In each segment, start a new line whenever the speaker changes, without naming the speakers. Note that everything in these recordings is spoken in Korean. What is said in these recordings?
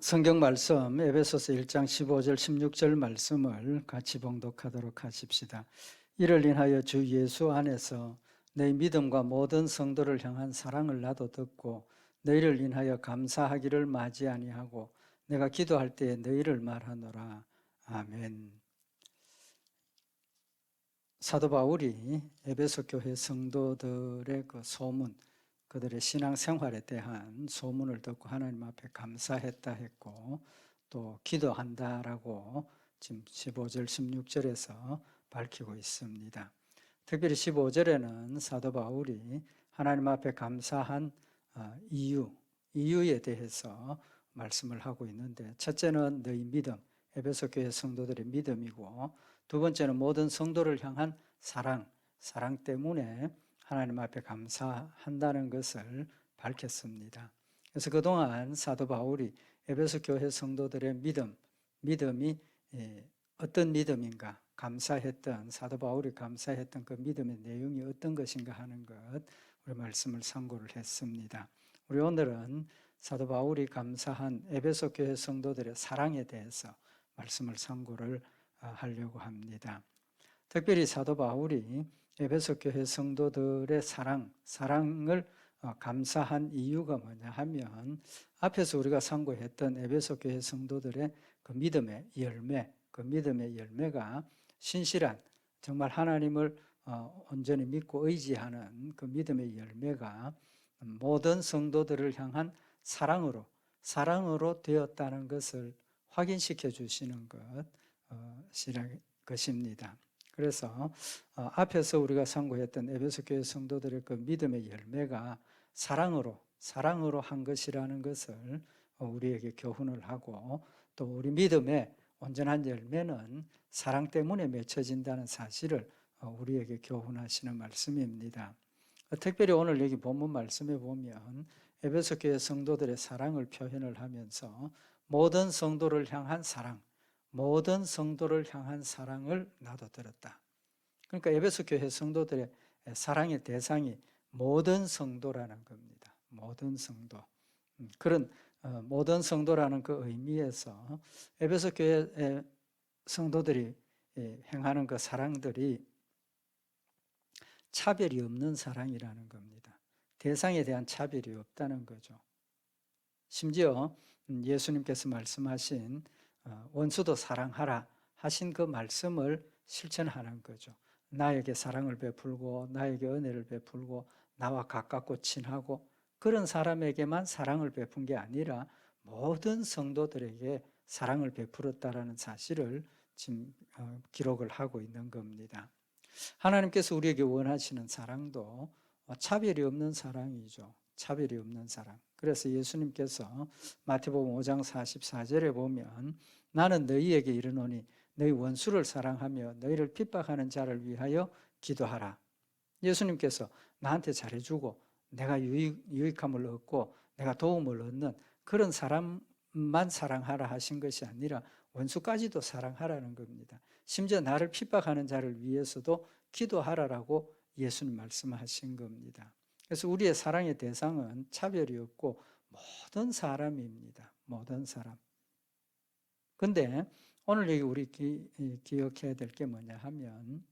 성경 말씀 에베소서 1장 15절 16절 말씀을 같이 봉독하도록 하십시다. 이를 인하여 주 예수 안에서 너희 믿음과 모든 성도를 향한 사랑을 나도 듣고 너희를 인하여 감사하기를 마지 아니하고 내가 기도할 때에 너희를 말하노라. 아멘. 사도 바울이 에베소 교회 성도들의 그 소문, 그들의 신앙생활에 대한 소문을 듣고 하나님 앞에 감사했다 했고 또 기도한다라고 지금 15절 16절에서 밝히고 있습니다. 특별히 15절에는 사도 바울이 하나님 앞에 감사한 이유에 대해서 말씀을 하고 있는데, 첫째는 너희 믿음, 에베소 교회 성도들의 믿음이고, 두 번째는 모든 성도를 향한 사랑 때문에 하나님 앞에 감사한다는 것을 밝혔습니다. 그래서 그동안 사도 바울이 에베소 교회 성도들의 믿음이 어떤 믿음인가, 사도 바울이 감사했던 그 믿음의 내용이 어떤 것인가 하는 것, 우리 말씀을 참고를 했습니다. 우리 오늘은 사도 바울이 감사한 에베소 교회 성도들의 사랑에 대해서 말씀을 참고를 하려고 합니다. 특별히 사도 바울이 에베소 교회 성도들의 사랑을 감사한 이유가 뭐냐 하면, 앞에서 우리가 상고했던 에베소 교회 성도들의 그 믿음의 열매가 신실한, 정말 하나님을 온전히 믿고 의지하는 그 믿음의 열매가 모든 성도들을 향한 사랑으로 되었다는 것을 확인시켜 주시는 것입니다. 그래서 앞에서 우리가 상고했던 에베소 교회 성도들의 그 믿음의 열매가 사랑으로 한 것이라는 것을 우리에게 교훈을 하고, 또 우리 믿음의 온전한 열매는 사랑 때문에 맺혀진다는 사실을 우리에게 교훈하시는 말씀입니다. 특별히 오늘 여기 본문 말씀에 보면 에베소 교회 성도들의 사랑을 표현을 하면서 모든 성도를 향한 사랑을 나도 들었다. 그러니까 에베소 교회 성도들의 사랑의 대상이 모든 성도라는 겁니다. 모든 성도. 그런 모든 성도라는 그 의미에서 에베소 교회 성도들이 행하는 그 사랑들이 차별이 없는 사랑이라는 겁니다. 대상에 대한 차별이 없다는 거죠. 심지어 예수님께서 말씀하신 원수도 사랑하라 하신 그 말씀을 실천하는 거죠. 나에게 사랑을 베풀고 나에게 은혜를 베풀고 나와 가깝고 친하고 그런 사람에게만 사랑을 베푼 게 아니라 모든 성도들에게 사랑을 베풀었다라는 사실을 지금 기록을 하고 있는 겁니다. 하나님께서 우리에게 원하시는 사랑도 차별이 없는 사랑이죠. 차별이 없는 사랑. 그래서 예수님께서 마태복음 5장 44절에 보면 나는 너희에게 이르노니 너희 원수를 사랑하며 너희를 핍박하는 자를 위하여 기도하라. 예수님께서 나한테 잘해주고 내가 유익함을 얻고 내가 도움을 얻는 그런 사람만 사랑하라 하신 것이 아니라 원수까지도 사랑하라는 겁니다. 심지어 나를 핍박하는 자를 위해서도 기도하라라고 예수님 말씀하신 겁니다. 그래서 우리의 사랑의 대상은 차별이 없고 모든 사람입니다. 모든 사람. 근데 오늘 여기 우리 기억해야 될 게 뭐냐 하면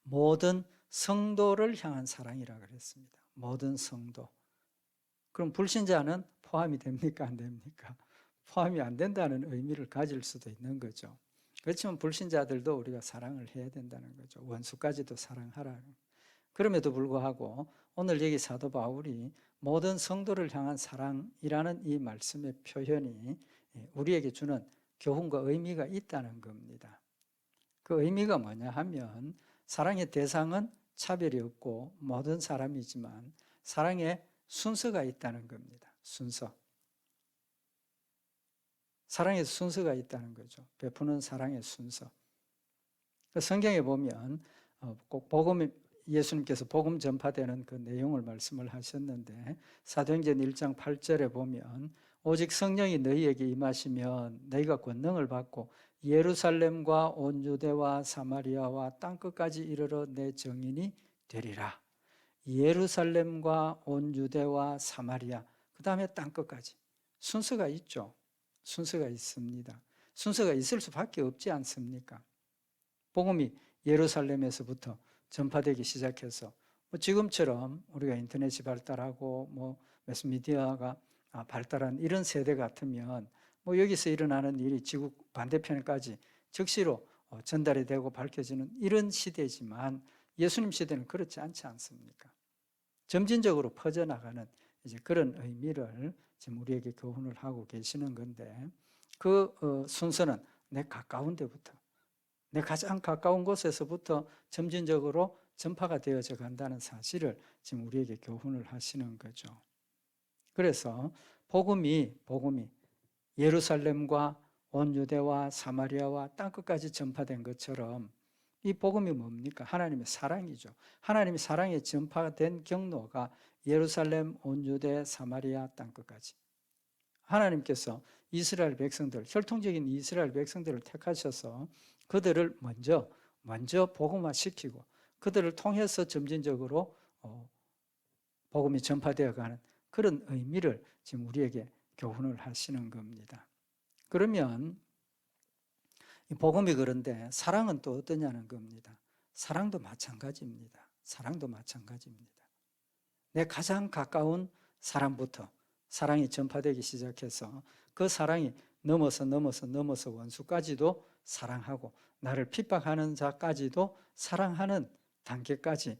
모든 성도를 향한 사랑이라 그랬습니다. 모든 성도. 그럼 불신자는 포함이 됩니까? 안 됩니까? 포함이 안 된다는 의미를 가질 수도 있는 거죠. 그렇지만 불신자들도 우리가 사랑을 해야 된다는 거죠. 원수까지도 사랑하라는. 그럼에도 불구하고 오늘 여기 사도 바울이 모든 성도를 향한 사랑이라는 이 말씀의 표현이 우리에게 주는 교훈과 의미가 있다는 겁니다. 그 의미가 뭐냐 하면 사랑의 대상은 차별이 없고 모든 사람이지만 사랑의 순서가 있다는 겁니다. 사랑의 순서가 있다는 거죠. 베푸는 사랑의 순서. 성경에 보면 꼭 예수님께서 복음 전파되는 그 내용을 말씀을 하셨는데 사도행전 1장 8절에 보면 오직 성령이 너희에게 임하시면 너희가 권능을 받고 예루살렘과 온 유대와 사마리아와 땅끝까지 이르러 내 증인이 되리라. 예루살렘과 온 유대와 사마리아, 그 다음에 땅끝까지. 순서가 있죠. 순서가 있습니다. 순서가 있을 수밖에 없지 않습니까? 복음이 예루살렘에서부터 전파되기 시작해서 지금처럼 우리가 인터넷이 발달하고 매스미디어가 발달한 이런 세대 같으면 여기서 일어나는 일이 지구 반대편까지 즉시로 전달이 되고 밝혀지는 이런 시대지만 예수님 시대는 그렇지 않지 않습니까? 점진적으로 퍼져나가는 이제 그런 의미를 지금 우리에게 교훈을 하고 계시는 건데 그 순서는 내 가까운 데부터 내 가장 가까운 곳에서부터 점진적으로 전파가 되어져 간다는 사실을 지금 우리에게 교훈을 하시는 거죠. 그래서 복음이 예루살렘과 온 유대와 사마리아와 땅끝까지 전파된 것처럼 이 복음이 뭡니까? 하나님의 사랑이죠. 하나님의 사랑이 전파된 경로가 예루살렘, 온 유대, 사마리아 땅끝까지. 하나님께서 이스라엘 백성들, 혈통적인 이스라엘 백성들을 택하셔서 그들을 먼저 복음화시키고 그들을 통해서 점진적으로 복음이 전파되어 가는 그런 의미를 지금 우리에게 교훈을 하시는 겁니다. 그러면 이 복음이 그런데 사랑은 또 어떠냐는 겁니다. 사랑도 마찬가지입니다. 사랑도 마찬가지입니다. 내 가장 가까운 사람부터 사랑이 전파되기 시작해서 그 사랑이 넘어서 원수까지도 사랑하고 나를 핍박하는 자까지도 사랑하는 단계까지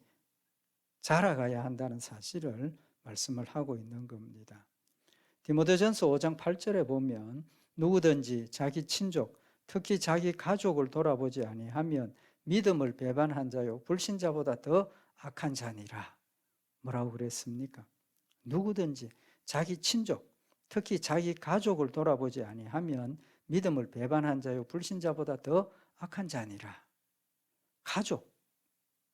자라가야 한다는 사실을 말씀을 하고 있는 겁니다. 디모데전서 5장 8절에 보면 누구든지 자기 친족, 특히 자기 가족을 돌아보지 아니하면 믿음을 배반한 자요 불신자보다 더 악한 자니라. 뭐라고 그랬습니까? 누구든지 자기 친족, 특히 자기 가족을 돌아보지 아니하면 믿음을 배반한 자요 불신자보다 더 악한 자니라. 가족,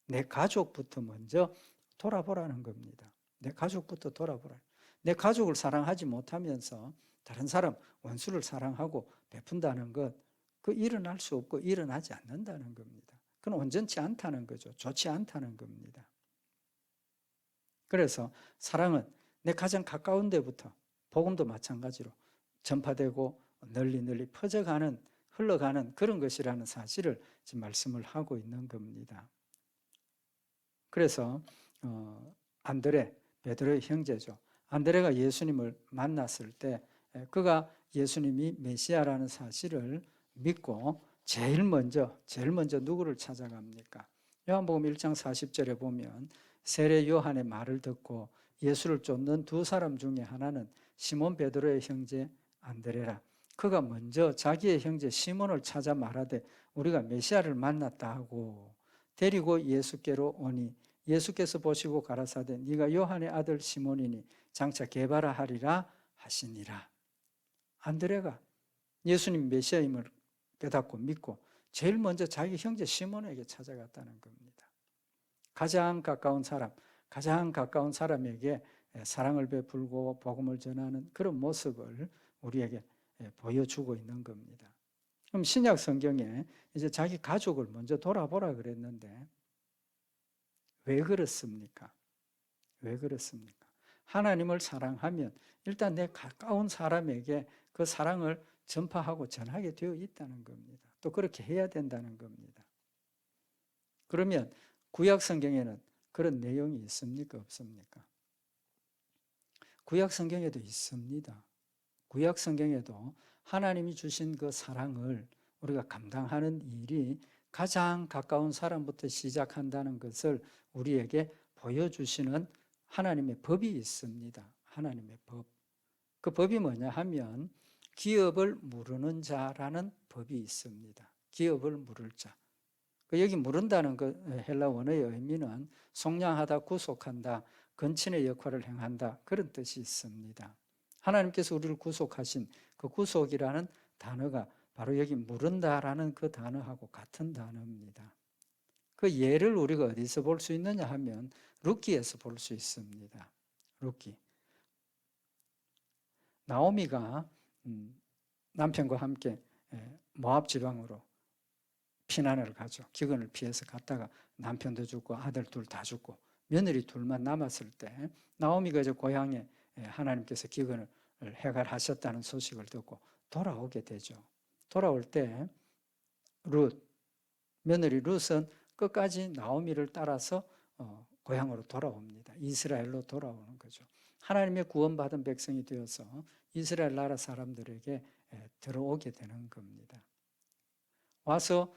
내 가족부터 먼저 돌아보라는 겁니다. 내 가족부터 돌아보라. 내 가족을 사랑하지 못하면서 다른 사람, 원수를 사랑하고 베푼다는 것, 그 일어날 수 없고 일어나지 않는다는 겁니다. 그건 온전치 않다는 거죠. 좋지 않다는 겁니다. 그래서 사랑은 내 가장 가까운 데부터 복음도 마찬가지로 전파되고 널리 퍼져가는, 흘러가는 그런 것이라는 사실을 지금 말씀을 하고 있는 겁니다. 그래서 안드레, 베드로의 형제죠. 안드레가 예수님을 만났을 때 그가 예수님이 메시아라는 사실을 믿고 제일 먼저 누구를 찾아갑니까? 요한복음 1장 40절에 보면 세례 요한의 말을 듣고 예수를 쫓는 두 사람 중에 하나는 시몬 베드로의 형제 안드레라. 그가 먼저 자기의 형제 시몬을 찾아 말하되 우리가 메시아를 만났다 하고 데리고 예수께로 오니 예수께서 보시고 가라사대 네가 요한의 아들 시몬이니 장차 게바라 하리라 하시니라. 안드레가 예수님 메시아임을 깨닫고 믿고 제일 먼저 자기 형제 시몬에게 찾아갔다는 겁니다. 가장 가까운 사람에게 사랑을 베풀고 복음을 전하는 그런 모습을 우리에게 보여주고 있는 겁니다. 그럼 신약 성경에 이제 자기 가족을 먼저 돌아보라 그랬는데 왜 그렇습니까? 왜 그렇습니까? 하나님을 사랑하면 일단 내 가까운 사람에게 그 사랑을 전파하고 전하게 되어 있다는 겁니다. 또 그렇게 해야 된다는 겁니다. 그러면 구약 성경에는 그런 내용이 있습니까? 없습니까? 구약 성경에도 있습니다. 구약 성경에도 하나님이 주신 그 사랑을 우리가 감당하는 일이 가장 가까운 사람부터 시작한다는 것을 우리에게 보여주시는 하나님의 법이 있습니다. 하나님의 법. 그 법이 뭐냐 하면 기업을 무르는 자라는 법이 있습니다. 기업을 무를 자. 여기 무른다는 그 헬라 원어의 의미는 속량하다, 구속한다, 건친의 역할을 행한다 그런 뜻이 있습니다. 하나님께서 우리를 구속하신 그 구속이라는 단어가 바로 여기 무른다라는 그 단어하고 같은 단어입니다. 그 예를 우리가 어디서 볼 수 있느냐 하면 룻기에서 볼 수 있습니다. 룻기. 나오미가 남편과 함께 모압 지방으로 피난을 가죠. 기근을 피해서 갔다가 남편도 죽고 아들 둘 다 죽고 며느리 둘만 남았을 때 나오미가 이제 고향에 하나님께서 기근을 해결하셨다는 소식을 듣고 돌아오게 되죠. 돌아올 때 며느리 룻은 끝까지 나오미를 따라서 고향으로 돌아옵니다. 이스라엘로 돌아오는 거죠. 하나님의 구원받은 백성이 되어서 이스라엘 나라 사람들에게 들어오게 되는 겁니다. 와서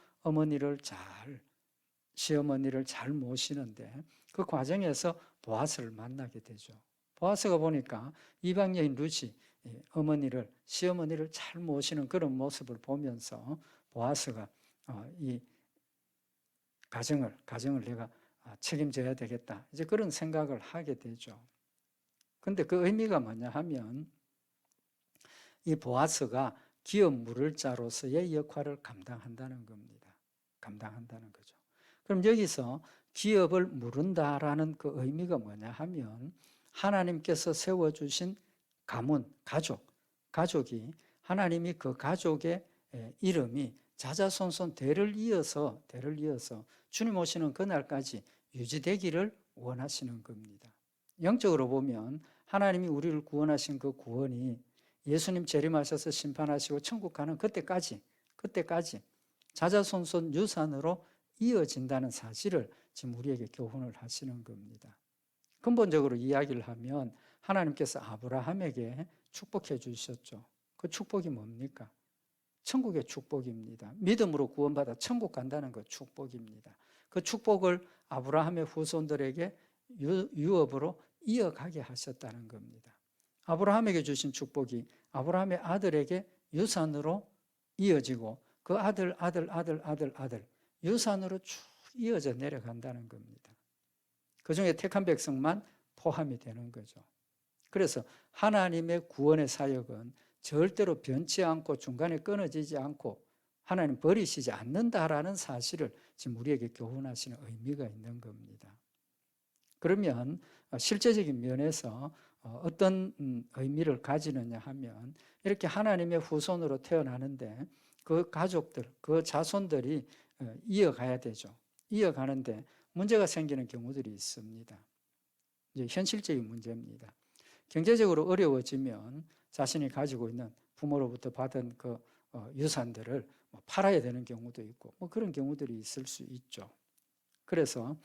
시어머니를 잘 모시는데 그 과정에서 보아스를 만나게 되죠. 보아스가 보니까 이방 여인 룻이 시어머니를 잘 모시는 그런 모습을 보면서 보아스가 이 가정을 내가 책임져야 되겠다. 이제 그런 생각을 하게 되죠. 근데 그 의미가 뭐냐 하면 이 보아스가 기업 물을 자로서의 역할을 감당한다는 겁니다. 감당한다는 거죠. 그럼 여기서 기업을 물은다라는 그 의미가 뭐냐 하면 하나님께서 세워주신 가문, 가족이 하나님이 그 가족의 이름이 자자손손 대를 이어서 주님 오시는 그날까지 유지되기를 원하시는 겁니다. 영적으로 보면 하나님이 우리를 구원하신 그 구원이 예수님 재림하셔서 심판하시고 천국 가는 그때까지 자자손손 유산으로 이어진다는 사실을 지금 우리에게 교훈을 하시는 겁니다. 근본적으로 이야기를 하면 하나님께서 아브라함에게 축복해 주셨죠. 그 축복이 뭡니까? 천국의 축복입니다. 믿음으로 구원받아 천국 간다는 그 축복입니다. 그 축복을 아브라함의 후손들에게 유업으로 이어가게 하셨다는 겁니다. 아브라함에게 주신 축복이 아브라함의 아들에게 유산으로 이어지고 그 아들 유산으로 쭉 이어져 내려간다는 겁니다. 그 중에 택한 백성만 포함이 되는 거죠. 그래서 하나님의 구원의 사역은 절대로 변치 않고 중간에 끊어지지 않고 하나님 버리시지 않는다라는 사실을 지금 우리에게 교훈하시는 의미가 있는 겁니다. 그러면 실제적인 면에서 어떤 의미를 가지느냐 하면 이렇게 하나님의 후손으로 태어나는데 그 가족들, 그 자손들이 이어가야 되죠. 이어가는데 문제가 생기는 경우들이 있습니다. 이제 현실적인 문제입니다. 경제적으로 어려워지면 자신이 가지고 있는 부모로부터 받은 그 유산들을 팔아야 되는 경우도 있고 그런 경우들이 있을 수 있죠. 그래서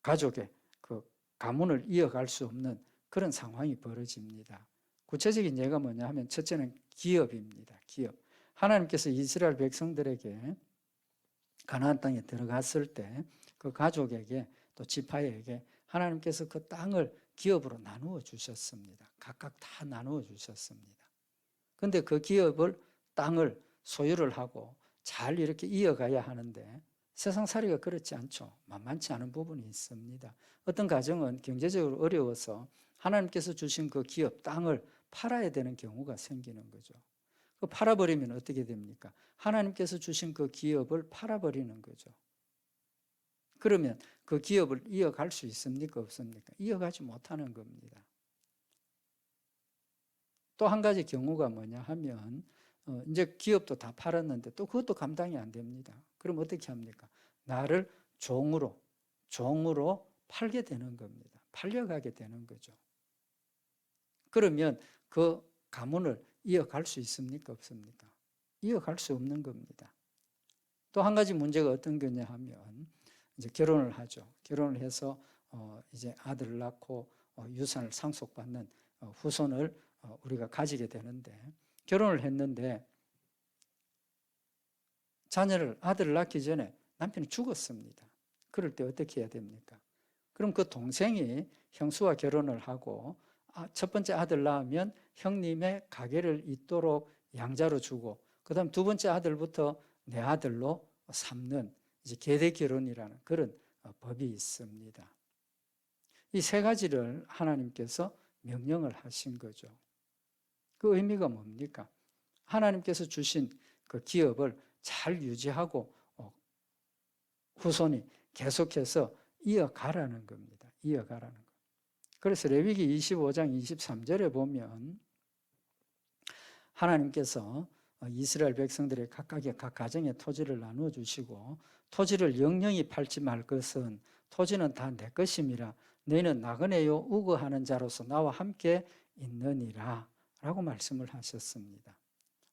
가족의 그 가문을 이어갈 수 없는 그런 상황이 벌어집니다. 구체적인 예가 뭐냐 하면 첫째는 기업입니다. 기업. 하나님께서 이스라엘 백성들에게 가나안 땅에 들어갔을 때 그 가족에게 또 지파에게 하나님께서 그 땅을 기업으로 나누어 주셨습니다. 각각 다 나누어 주셨습니다. 그런데 그 땅을 소유를 하고 잘 이렇게 이어가야 하는데 세상살이가 그렇지 않죠. 만만치 않은 부분이 있습니다. 어떤 가정은 경제적으로 어려워서 하나님께서 주신 그 기업 땅을 팔아야 되는 경우가 생기는 거죠. 그 팔아버리면 어떻게 됩니까? 하나님께서 주신 그 기업을 팔아버리는 거죠. 그러면 그 기업을 이어갈 수 있습니까? 없습니까? 이어가지 못하는 겁니다. 또 한 가지 경우가 뭐냐 하면 이제 기업도 다 팔았는데 또 그것도 감당이 안 됩니다. 그럼 어떻게 합니까? 나를 종으로 팔게 되는 겁니다. 팔려가게 되는 거죠. 그러면 그 가문을 이어갈 수 있습니까? 없습니까? 이어갈 수 없는 겁니다. 또 한 가지 문제가 어떤 거냐 하면 이제 결혼을 하죠. 결혼을 해서 이제 아들을 낳고 유산을 상속받는 후손을 우리가 가지게 되는데 결혼을 했는데 아들을 낳기 전에 남편이 죽었습니다. 그럴 때 어떻게 해야 됩니까? 그럼 그 동생이 형수와 결혼을 하고 첫 번째 아들 낳으면 형님의 가계를 잇도록 양자로 주고 그다음 두 번째 아들부터 내 아들로 삼는 이제 계대 결혼이라는 그런 법이 있습니다. 이 세 가지를 하나님께서 명령을 하신 거죠. 그 의미가 뭡니까? 하나님께서 주신 그 기업을 잘 유지하고 후손이 계속해서 이어가라는 겁니다. 이어가라는 것. 그래서 레위기 25장 23절에 보면 하나님께서 이스라엘 백성들의 각각의 각 가정의 토지를 나누어 주시고 토지를 영영히 팔지 말 것은 토지는 다 내 것임이라 너희는 나그네요 우거하는 자로서 나와 함께 있느니라 라고 말씀을 하셨습니다.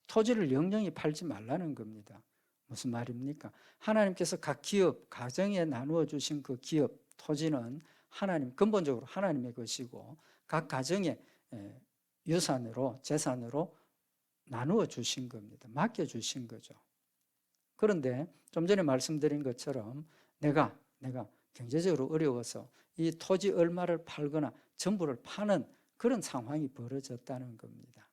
토지를 영영히 팔지 말라는 겁니다. 무슨 말입니까? 하나님께서 각 기업, 가정에 나누어 주신 그 기업, 토지는 근본적으로 하나님의 것이고 각 가정의 유산으로, 재산으로 나누어 주신 겁니다. 맡겨 주신 거죠. 그런데 좀 전에 말씀드린 것처럼 내가 경제적으로 어려워서 이 토지 얼마를 팔거나 전부를 파는 그런 상황이 벌어졌다는 겁니다.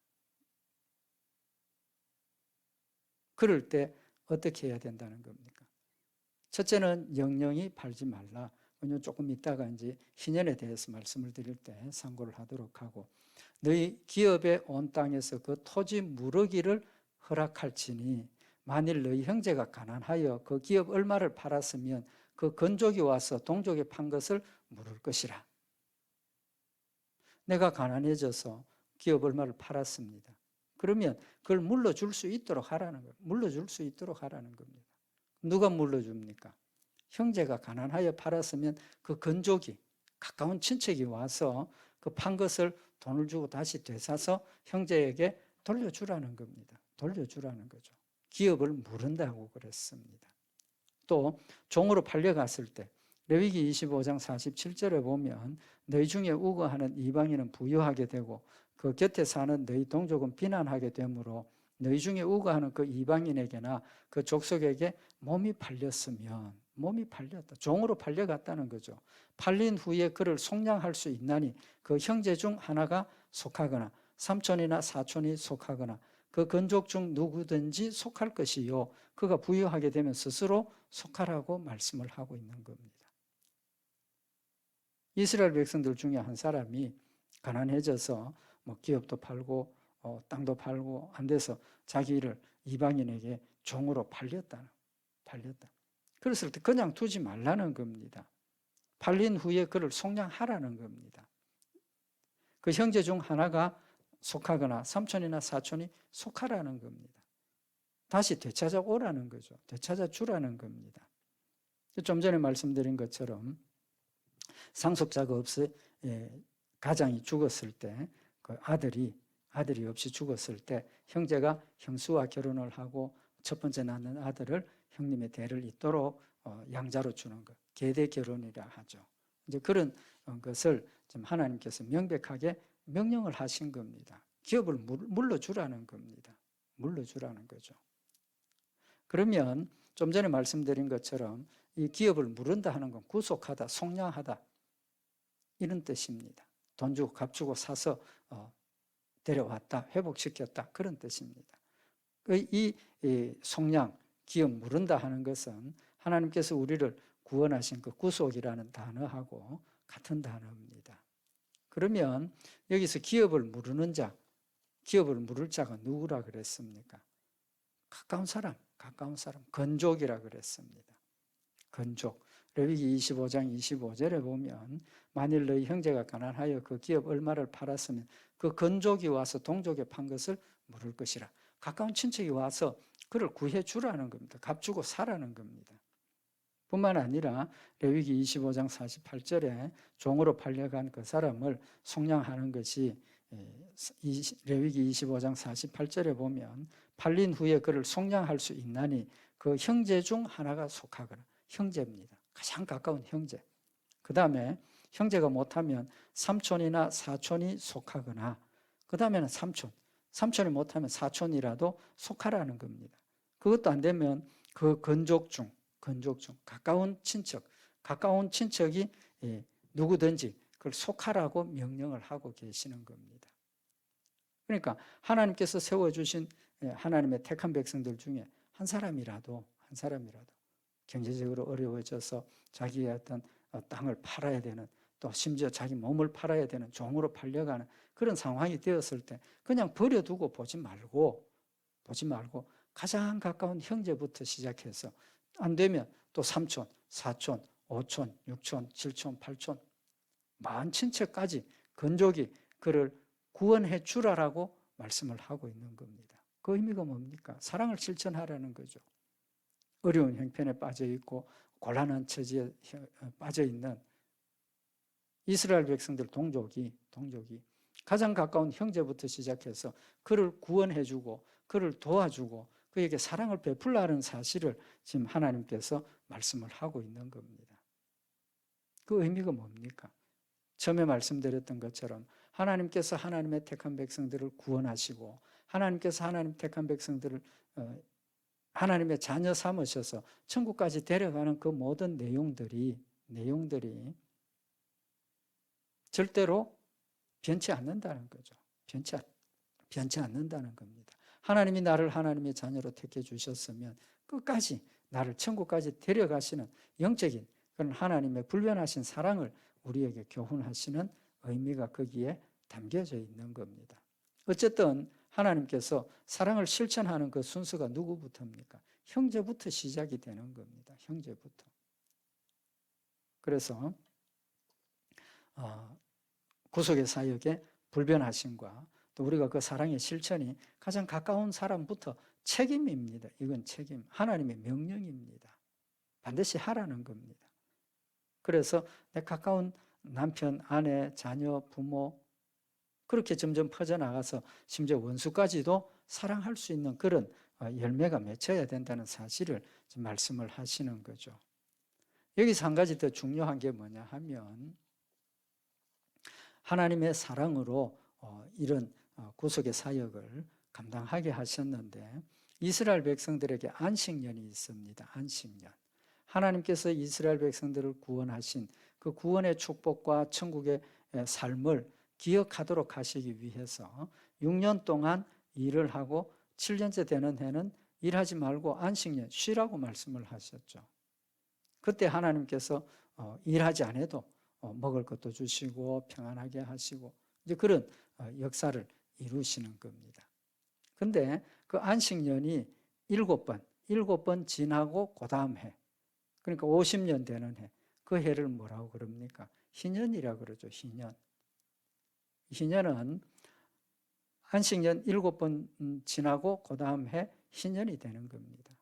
그럴 때 어떻게 해야 된다는 겁니까? 첫째는 영영히 팔지 말라. 조금 이따가 이제 희년에 대해서 말씀을 드릴 때 상고를 하도록 하고, 너희 기업의 온 땅에서 그 토지 무르기를 허락할지니 만일 너희 형제가 가난하여 그 기업 얼마를 팔았으면 그 건족이 와서 동족에 판 것을 물을 것이라. 내가 가난해져서 기업 얼마를 팔았습니다. 그러면 그걸 물러줄 수 있도록 하라는 거예요. 물러줄 수 있도록 하라는 겁니다. 누가 물러줍니까? 형제가 가난하여 팔았으면 그 건족이, 가까운 친척이 와서 그 판 것을 돈을 주고 다시 되사서 형제에게 돌려주라는 겁니다. 돌려주라는 거죠. 기업을 무른다고 그랬습니다. 또 종으로 팔려갔을 때 레위기 25장 47절에 보면 너희 중에 우거하는 이방인은 부유하게 되고 그 곁에 사는 너희 동족은 비난하게 되므로 너희 중에 우거하는 그 이방인에게나 그 족속에게 몸이 팔렸다. 종으로 팔려갔다는 거죠. 팔린 후에 그를 속량할 수 있나니 그 형제 중 하나가 속하거나 삼촌이나 사촌이 속하거나 그 건족 중 누구든지 속할 것이요 그가 부유하게 되면 스스로 속하라고 말씀을 하고 있는 겁니다. 이스라엘 백성들 중에 한 사람이 가난해져서 기업도 팔고 땅도 팔고 안 돼서 자기를 이방인에게 종으로 팔렸다. 그랬을 때 그냥 두지 말라는 겁니다. 팔린 후에 그를 속량하라는 겁니다. 그 형제 중 하나가 속하거나 삼촌이나 사촌이 속하라는 겁니다. 다시 되찾아 오라는 거죠. 되찾아 주라는 겁니다. 좀 전에 말씀드린 것처럼 상속자가 없이 가장이 죽었을 때 그 아들이 없이 죽었을 때 형제가 형수와 결혼을 하고 첫 번째 낳는 아들을 형님의 대를 잇도록 양자로 주는 것, 계대 결혼이라 하죠. 이제 그런 것을 좀 하나님께서 명백하게 명령을 하신 겁니다. 기업을 물러주라는 겁니다. 물러주라는 거죠. 그러면 좀 전에 말씀드린 것처럼 이 기업을 무른다 하는 건 구속하다, 속량하다 이런 뜻입니다. 돈 주고 값 주고 사서 데려왔다, 회복시켰다 그런 뜻입니다. 이 속량, 기업 무른다 하는 것은 하나님께서 우리를 구원하신 그 구속이라는 단어하고 같은 단어입니다. 그러면 여기서 기업을 무르는 자, 기업을 무를 자가 누구라 그랬습니까? 가까운 사람, 건족이라 그랬습니다. 건족. 레위기 25장 25절에 보면 만일 너희 형제가 가난하여 그 기업 얼마를 팔았으면 그 건족이 와서 동족에 판 것을 물을 것이라. 가까운 친척이 와서 그를 구해 주라는 겁니다. 값 주고 사라는 겁니다. 뿐만 아니라 레위기 25장 48절에 종으로 팔려간 그 사람을 속량하는 것이 레위기 25장 48절에 보면 팔린 후에 그를 속량할 수 있나니 그 형제 중 하나가 속하거나 형제입니다. 가장 가까운 형제. 그 다음에 형제가 못하면 삼촌이나 사촌이 속하거나 그 다음에는 삼촌이 못하면 사촌이라도 속하라는 겁니다. 그것도 안 되면 그 건족 중 가까운 친척이 누구든지 그걸 속하라고 명령을 하고 계시는 겁니다. 그러니까 하나님께서 세워주신 하나님의 택한 백성들 중에 한 사람이라도 경제적으로 어려워져서 자기의 어떤 땅을 팔아야 되는, 또 심지어 자기 몸을 팔아야 되는, 종으로 팔려가는 그런 상황이 되었을 때 그냥 버려두고 보지 말고 가장 가까운 형제부터 시작해서 안 되면 또 삼촌, 사촌, 오촌, 육촌, 칠촌, 팔촌 많은 친척까지 건족이 그를 구원해 주라라고 말씀을 하고 있는 겁니다. 그 의미가 뭡니까? 사랑을 실천하라는 거죠. 어려운 형편에 빠져 있고 곤란한 처지에 빠져 있는 이스라엘 백성들 동족이 가장 가까운 형제부터 시작해서 그를 구원해주고 그를 도와주고 그에게 사랑을 베풀라는 사실을 지금 하나님께서 말씀을 하고 있는 겁니다. 그 의미가 뭡니까? 처음에 말씀드렸던 것처럼 하나님께서 하나님의 택한 백성들을 구원하시고 하나님께서 하나님 택한 백성들을 하나님의 자녀 삼으셔서 천국까지 데려가는 그 모든 내용들이 절대로 변치 않는다는 거죠. 변치 않는다는 겁니다. 하나님이 나를 하나님의 자녀로 택해 주셨으면 끝까지 나를 천국까지 데려가시는 영적인 그런 하나님의 불변하신 사랑을 우리에게 교훈하시는 의미가 거기에 담겨져 있는 겁니다. 어쨌든 하나님께서 사랑을 실천하는 그 순서가 누구부터입니까? 형제부터 시작이 되는 겁니다. 형제부터. 그래서 구속의 사역의 불변하심과 또 우리가 그 사랑의 실천이 가장 가까운 사람부터 책임입니다. 이건 책임, 하나님의 명령입니다. 반드시 하라는 겁니다. 그래서 내 가까운 남편, 아내, 자녀, 부모 그렇게 점점 퍼져나가서 심지어 원수까지도 사랑할 수 있는 그런 열매가 맺혀야 된다는 사실을 말씀을 하시는 거죠. 여기서 한 가지 더 중요한 게 뭐냐 하면 하나님의 사랑으로 이런 구속의 사역을 감당하게 하셨는데 이스라엘 백성들에게 안식년이 있습니다. 안식년. 하나님께서 이스라엘 백성들을 구원하신 그 구원의 축복과 천국의 삶을 기억하도록 하시기 위해서 6년 동안 일을 하고 7년째 되는 해는 일하지 말고 안식년 쉬라고 말씀을 하셨죠. 그때 하나님께서 일하지 않아도 먹을 것도 주시고 평안하게 하시고 이제 그런 역사를 이루시는 겁니다. 근데 그 안식년이 7번 지나고 그 다음 해, 그러니까 50년 되는 해, 그 해를 뭐라고 그럽니까? 희년이라 그러죠. 희년. 희년은 안식년 7번 지나고 그 다음 해 희년이 되는 겁니다.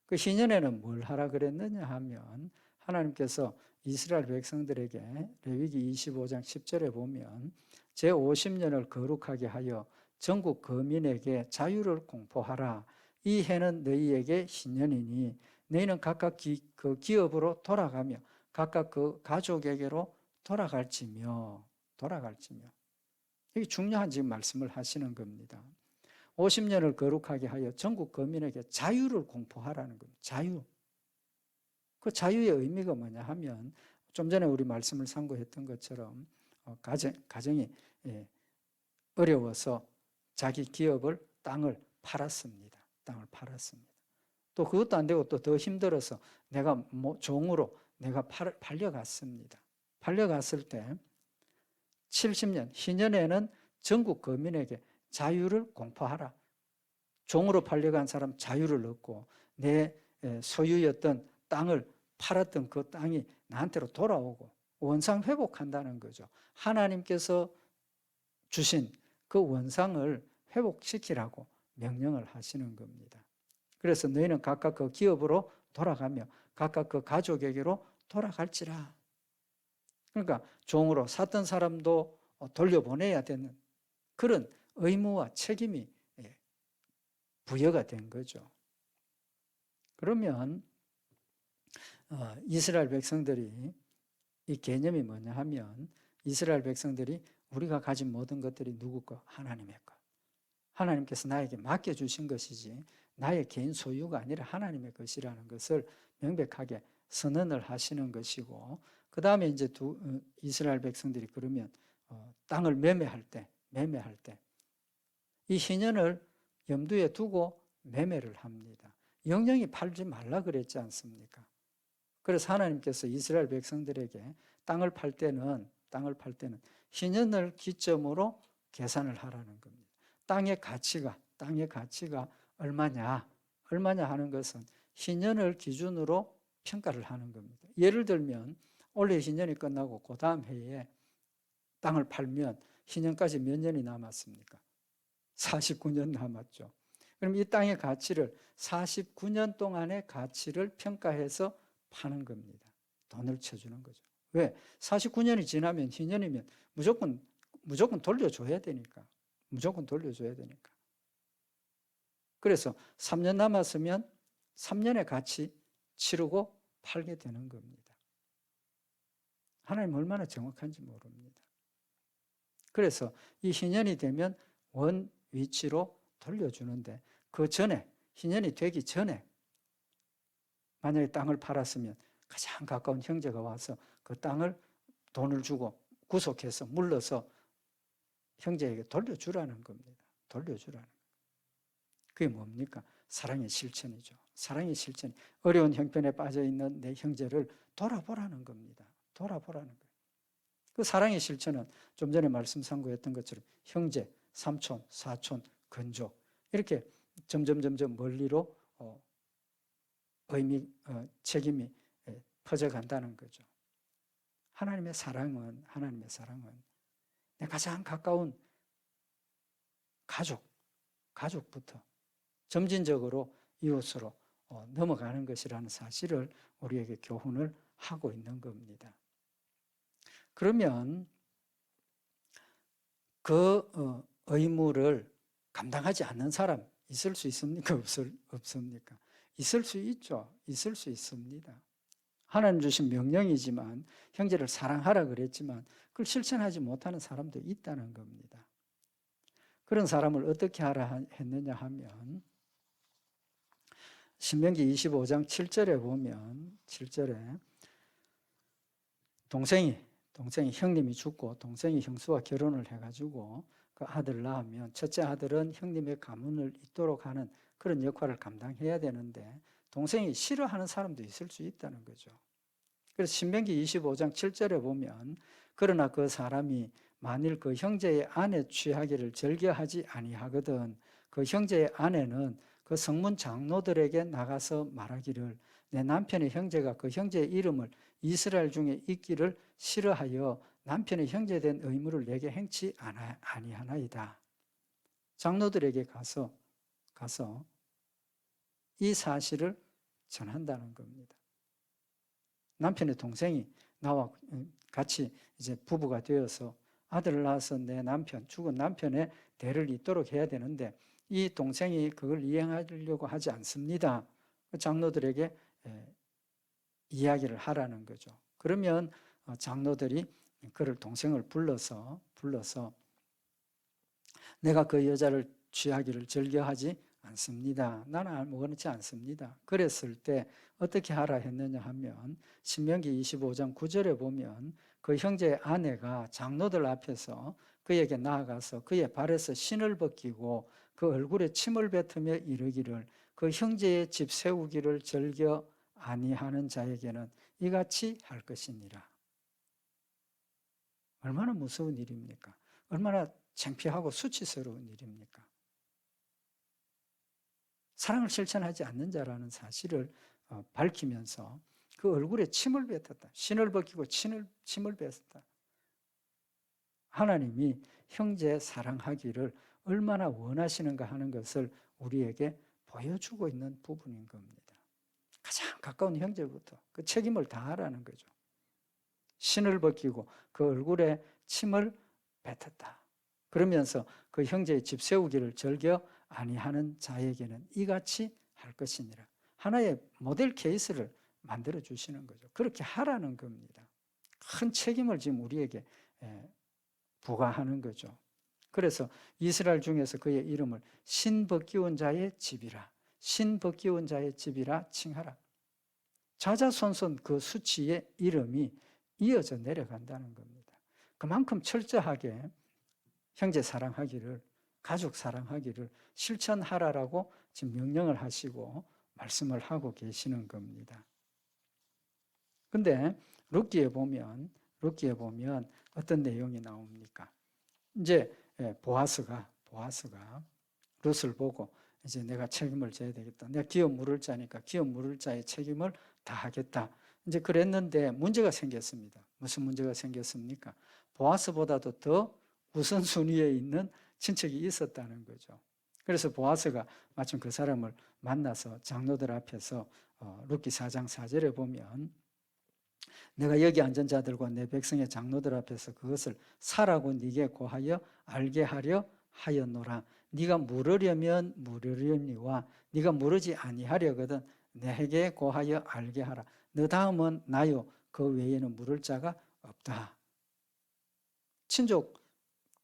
그 희년에는 뭘 하라 그랬느냐 하면 하나님께서 이스라엘 백성들에게 레위기 25장 10절에 보면 제50년을 거룩하게 하여 전국 거민에게 자유를 공포하라. 이 해는 너희에게 희년이니 너희는 각각 그 기업으로 돌아가며 각각 그 가족에게로 돌아갈지며. 이게 중요한 지금 말씀을 하시는 겁니다. 50년을 거룩하게 하여 전국 거민에게 자유를 공포하라는 겁니다. 자유. 그 자유의 의미가 뭐냐 하면 좀 전에 우리 말씀을 상고했던 것처럼 가정이 어려워서 자기 기업을 땅을 팔았습니다. 또 그것도 안 되고 또 더 힘들어서 내가 종으로 내가 팔려갔습니다. 팔려갔을 때 70년, 희년에는 전국 거민에게 자유를 공포하라. 종으로 팔려간 사람 자유를 얻고 내 소유였던 땅을 팔았던 그 땅이 나한테로 돌아오고 원상 회복한다는 거죠. 하나님께서 주신 그 원상을 회복시키라고 명령을 하시는 겁니다. 그래서 너희는 각각 그 기업으로 돌아가며 각각 그 가족에게로 돌아갈지라. 그러니까 종으로 샀던 사람도 돌려보내야 되는 그런 의무와 책임이 부여가 된 거죠. 그러면 이스라엘 백성들이 이 개념이 뭐냐 하면 이스라엘 백성들이 우리가 가진 모든 것들이 누구 거? 하나님의 것. 하나님께서 나에게 맡겨주신 것이지 나의 개인 소유가 아니라 하나님의 것이라는 것을 명백하게 선언을 하시는 것이고 그 다음에 이제 이스라엘 백성들이 그러면 땅을 매매할 때 이 희년을 염두에 두고 매매를 합니다. 영영이 팔지 말라 그랬지 않습니까? 그래서 하나님께서 이스라엘 백성들에게 땅을 팔 때는 희년을 기점으로 계산을 하라는 겁니다. 땅의 가치가 얼마냐 하는 것은 희년을 기준으로 평가를 하는 겁니다. 예를 들면 올해 희년이 끝나고 그 다음 해에 땅을 팔면 희년까지 몇 년이 남았습니까? 49년 남았죠. 그럼 이 땅의 가치를 49년 동안의 가치를 평가해서 파는 겁니다. 돈을 쳐주는 거죠. 왜? 49년이 지나면 희년이면 무조건 무조건 돌려줘야 되니까. 무조건 돌려줘야 되니까. 그래서 3년 남았으면 3년의 같이 치르고 팔게 되는 겁니다. 하나님 얼마나 정확한지 모릅니다. 그래서 이 희년이 되면 원 위치로 돌려주는데 그 전에, 희년이 되기 전에 만약에 땅을 팔았으면 가장 가까운 형제가 와서 그 땅을 돈을 주고 구속해서 물러서 형제에게 돌려주라는 겁니다. 돌려주라는 겁니다. 그게 뭡니까? 사랑의 실천이죠. 사랑의 실천. 어려운 형편에 빠져있는 내 형제를 돌아보라는 겁니다. 돌아보라는 거예요. 그 사랑의 실천은 좀 전에 말씀 상고했던 것처럼 형제, 삼촌, 사촌, 근족 이렇게 점점 멀리로 책임이 퍼져간다는 거죠. 하나님의 사랑은 내 가장 가까운 가족부터 점진적으로 이웃으로 넘어가는 것이라는 사실을 우리에게 교훈을 하고 있는 겁니다. 그러면 그 의무를 감당하지 않는 사람 있을 수 있습니까? 없습니까? 있을 수 있죠. 있을 수 있습니다. 하나님 주신 명령이지만 형제를 사랑하라 그랬지만 그걸 실천하지 못하는 사람도 있다는 겁니다. 그런 사람을 어떻게 하라 했느냐 하면 신명기 25장 7절에 보면 7절에 동생이 형님이 죽고 동생이 형수와 결혼을 해가지고 그 아들을 낳으면 첫째 아들은 형님의 가문을 잇도록 하는 그런 역할을 감당해야 되는데 동생이 싫어하는 사람도 있을 수 있다는 거죠. 그래서 신명기 25장 7절에 보면 그러나 그 사람이 만일 그 형제의 아내 취하기를 즐겨하지 아니하거든 그 형제의 아내는 그 성문 장로들에게 나가서 말하기를 내 남편의 형제가 그 형제의 이름을 이스라엘 중에 있기를 싫어하여 남편의 형제된 의무를 내게 행치 아니하나이다. 장로들에게 가서 이 사실을 전한다는 겁니다. 남편의 동생이 나와 같이 이제 부부가 되어서 아들을 낳아서 내 남편, 죽은 남편의 대를 잇도록 해야 되는데 이 동생이 그걸 이행하려고 하지 않습니다. 장로들에게 이야기를 하라는 거죠. 그러면 장로들이 그를 동생을 불러서 내가 그 여자를 취하기를 즐겨하지 않습니다. 나는 원치 않습니다. 그랬을 때 어떻게 하라 했느냐 하면 신명기 25장 9절에 보면 그 형제의 아내가 장로들 앞에서 그에게 나아가서 그의 발에서 신을 벗기고 그 얼굴에 침을 뱉으며 이르기를 그 형제의 집 세우기를 즐겨 아니하는 자에게는 이같이 할 것이니라. 얼마나 무서운 일입니까? 얼마나 창피하고 수치스러운 일입니까? 사랑을 실천하지 않는 자라는 사실을 밝히면서 그 얼굴에 침을 뱉었다. 신을 벗기고 침을 뱉었다. 하나님이 형제 사랑하기를 얼마나 원하시는가 하는 것을 우리에게 보여주고 있는 부분인 겁니다. 가장 가까운 형제부터 그 책임을 다하라는 거죠. 신을 벗기고 그 얼굴에 침을 뱉었다. 그러면서 그 형제의 집 세우기를 즐겨 아니하는 자에게는 이같이 할 것이니라. 하나의 모델 케이스를 만들어 주시는 거죠. 그렇게 하라는 겁니다. 큰 책임을 지금 우리에게 부과하는 거죠. 그래서 이스라엘 중에서 그의 이름을 신벗기운 자의 집이라, 신벗기운 자의 집이라 칭하라. 자자손손 그 수치의 이름이 이어져 내려간다는 겁니다. 그만큼 철저하게 형제 사랑하기를, 가족 사랑하기를 실천하라라고 지금 명령을 하시고 말씀을 하고 계시는 겁니다. 근데 룻기에 보면 어떤 내용이 나옵니까? 이제 보아스가 룻을 보고 이제 내가 책임을 져야 되겠다. 내가 기업 물을 자니까 기업 물을 자의 책임을 다하겠다. 이제 그랬는데 문제가 생겼습니다. 무슨 문제가 생겼습니까? 보아스보다도 더 우선순위에 있는 친척이 있었다는 거죠. 그래서 보아스가 마침 그 사람을 만나서 장로들 앞에서 룻기 4장 4절에 보면 내가 여기 앉은 자들과 내 백성의 장로들 앞에서 그것을 사라고 네게 고하여 알게 하려 하였노라. 네가 물으려면 물으려니와 네가 물으지 아니하려거든 내게 고하여 알게 하라. 너 다음은 나요 그 외에는 물을 자가 없다. 친족,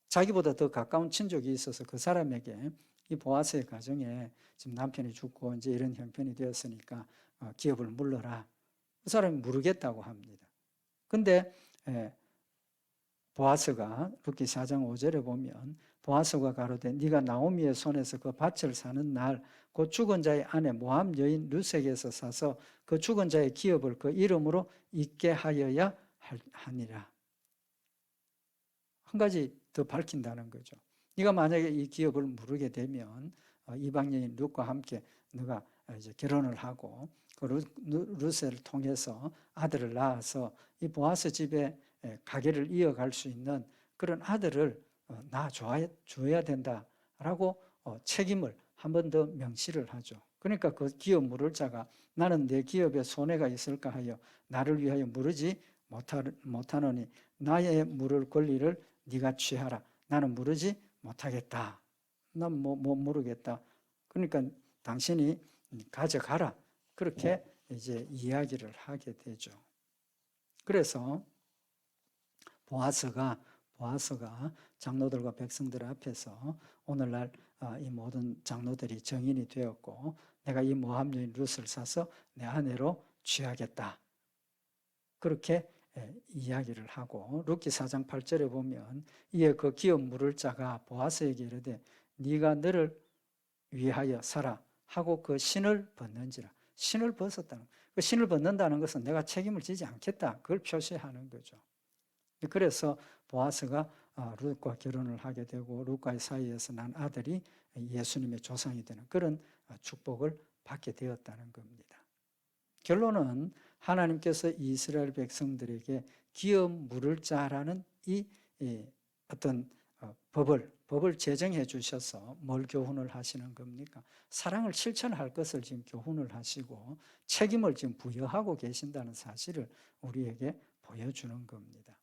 자기보다 더 가까운 친족이 있어서 그 사람에게 이 보아스의 가정에 지금 남편이 죽고 이제 이런 형편이 되었으니까 기업을 물러라. 그 사람이 물으겠다고 합니다. 근데 보아스가 룻기 4장 5절에 보면 보아스가 가로되 네가 나오미의 손에서 그 밭을 사는 날 그 죽은 자의 아내 모함 여인 룻에게서 사서 그 죽은 자의 기업을 그 이름으로 있게 하여야 하니라. 한 가지 더 밝힌다는 거죠. 네가 만약에 이 기업을 물게 되면 이방 여인 룻과 함께 네가 이제 결혼을 하고 그 룻을 통해서 아들을 낳아서 이 보아스 집에 가게를 이어갈 수 있는 그런 아들을 낳아줘야 된다라고 책임을 한 번 더 명시를 하죠. 그러니까 그 기업 물을 자가 나는 내 기업에 손해가 있을까 하여 나를 위하여 물으지 못하노니 나의 물을 권리를 네가 취하라. 나는 물으지 못하겠다. 난 못 물으겠다. 그러니까 당신이 가져가라. 그렇게 이제 이야기를 하게 되죠. 그래서 보아스가 장로들과 백성들 앞에서 오늘날 이 모든 장로들이 정인이 되었고 내가 이 모함 여인 룻을 사서 내 아내로 취하겠다. 그렇게 이야기를 하고 룻기 4장 8절에 보면 이에 그 기업 물을 자가 보아스에게 이르되 네가 너를 위하여 살아 하고 그 신을 벗는지라. 신을 벗었다는 그 신을 벗는다는 것은 내가 책임을 지지 않겠다. 그걸 표시하는 거죠. 그래서 보아스가 룻과 결혼을 하게 되고 룻과의 사이에서 난 아들이 예수님의 조상이 되는 그런 축복을 받게 되었다는 겁니다. 결론은 하나님께서 이스라엘 백성들에게 기업 물을 자라는 이 어떤 법을 제정해 주셔서 뭘 교훈을 하시는 겁니까? 사랑을 실천할 것을 지금 교훈을 하시고 책임을 지금 부여하고 계신다는 사실을 우리에게 보여주는 겁니다.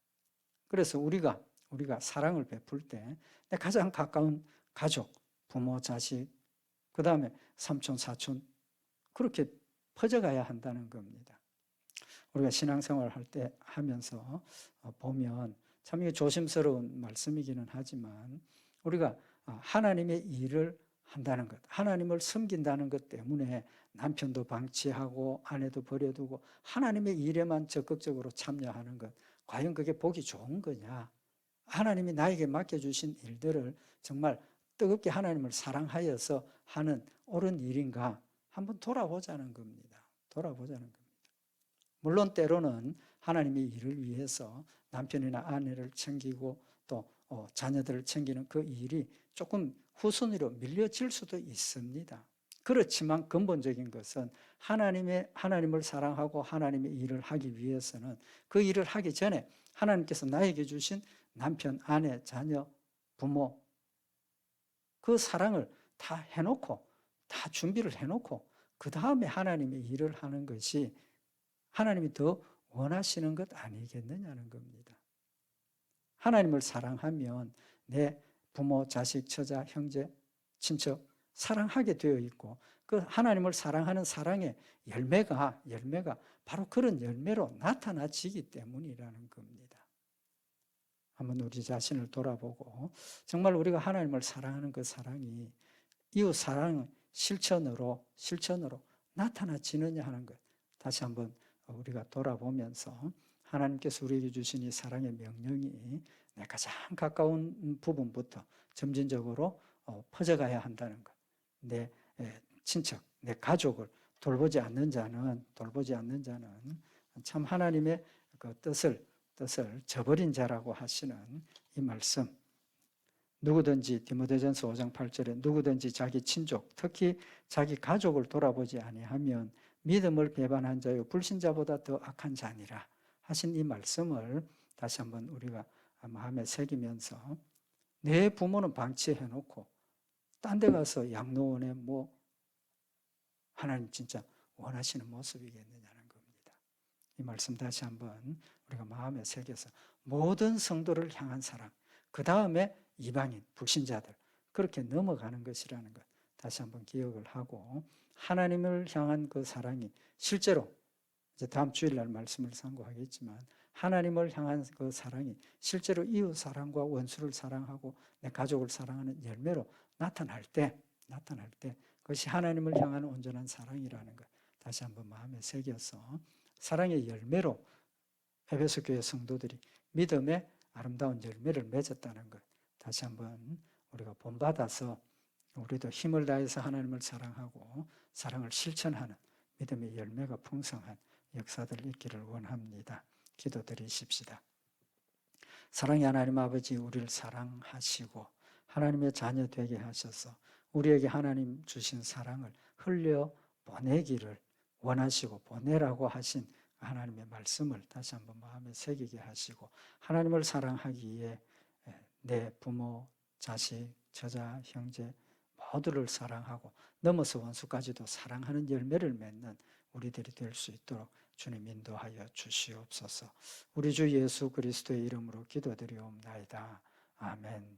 그래서 우리가 사랑을 베풀 때 가장 가까운 가족, 부모, 자식, 그 다음에 삼촌, 사촌 그렇게 퍼져가야 한다는 겁니다. 우리가 신앙생활 할 때 하면서 보면 참 이게 조심스러운 말씀이기는 하지만 우리가 하나님의 일을 한다는 것, 하나님을 섬긴다는 것 때문에 남편도 방치하고 아내도 버려두고 하나님의 일에만 적극적으로 참여하는 것, 과연 그게 복이 좋은 거냐? 하나님이 나에게 맡겨주신 일들을 정말 뜨겁게 하나님을 사랑하여서 하는 옳은 일인가? 한번 돌아보자는 겁니다. 돌아보자는 겁니다. 물론 때로는 하나님의 일을 위해서 남편이나 아내를 챙기고 또 자녀들을 챙기는 그 일이 조금 후순위로 밀려질 수도 있습니다. 그렇지만 근본적인 것은 하나님을 사랑하고 하나님의 일을 하기 위해서는 그 일을 하기 전에 하나님께서 나에게 주신 남편, 아내, 자녀, 부모 그 사랑을 다 해놓고 다 준비를 해놓고 그 다음에 하나님의 일을 하는 것이 하나님이 더 원하시는 것 아니겠느냐는 겁니다. 하나님을 사랑하면 내 부모, 자식, 처자, 형제, 친척 사랑하게 되어 있고 그 하나님을 사랑하는 사랑의 열매가 바로 그런 열매로 나타나지기 때문이라는 겁니다. 한번 우리 자신을 돌아보고 정말 우리가 하나님을 사랑하는 그 사랑이 이웃 사랑 실천으로 나타나지느냐 하는 것 다시 한번 우리가 돌아보면서 하나님께서 우리에게 주신 이 사랑의 명령이 내 가장 가까운 부분부터 점진적으로 퍼져가야 한다는 것. 내 친척, 내 가족을 돌보지 않는 자는 참 하나님의 그 뜻을 저버린 자라고 하시는 이 말씀. 누구든지 디모데전서 5장 8절에 누구든지 자기 친족, 특히 자기 가족을 돌아보지 아니하면 믿음을 배반한 자요 불신자보다 더 악한 자니라 하신 이 말씀을 다시 한번 우리가 마음에 새기면서 내 부모는 방치해놓고 딴 데 가서 양로원에 하나님 진짜 원하시는 모습이겠느냐는 겁니다. 이 말씀 다시 한번 우리가 마음에 새겨서 모든 성도를 향한 사랑, 그 다음에 이방인, 불신자들 그렇게 넘어가는 것이라는 것 다시 한번 기억을 하고 하나님을 향한 그 사랑이 실제로 이제 다음 주일날 말씀을 참고하겠지만 하나님을 향한 그 사랑이 실제로 이웃 사랑과 원수를 사랑하고 내 가족을 사랑하는 열매로 나타날 때 그것이 하나님을 향한 온전한 사랑이라는 것 다시 한번 마음에 새겨서 사랑의 열매로 에베소 교회 성도들이 믿음의 아름다운 열매를 맺었다는 것 다시 한번 우리가 본받아서 우리도 힘을 다해서 하나님을 사랑하고 사랑을 실천하는 믿음의 열매가 풍성한 역사들 있기를 원합니다. 기도드리십시다. 사랑의 하나님 아버지, 우리를 사랑하시고 하나님의 자녀 되게 하셔서 우리에게 하나님 주신 사랑을 흘려 보내기를 원하시고 보내라고 하신 하나님의 말씀을 다시 한번 마음에 새기게 하시고 하나님을 사랑하기에 내 부모, 자식, 처자, 형제 모두를 사랑하고 넘어서 원수까지도 사랑하는 열매를 맺는 우리들이 될 수 있도록 주님 인도하여 주시옵소서. 우리 주 예수 그리스도의 이름으로 기도드리옵나이다. 아멘.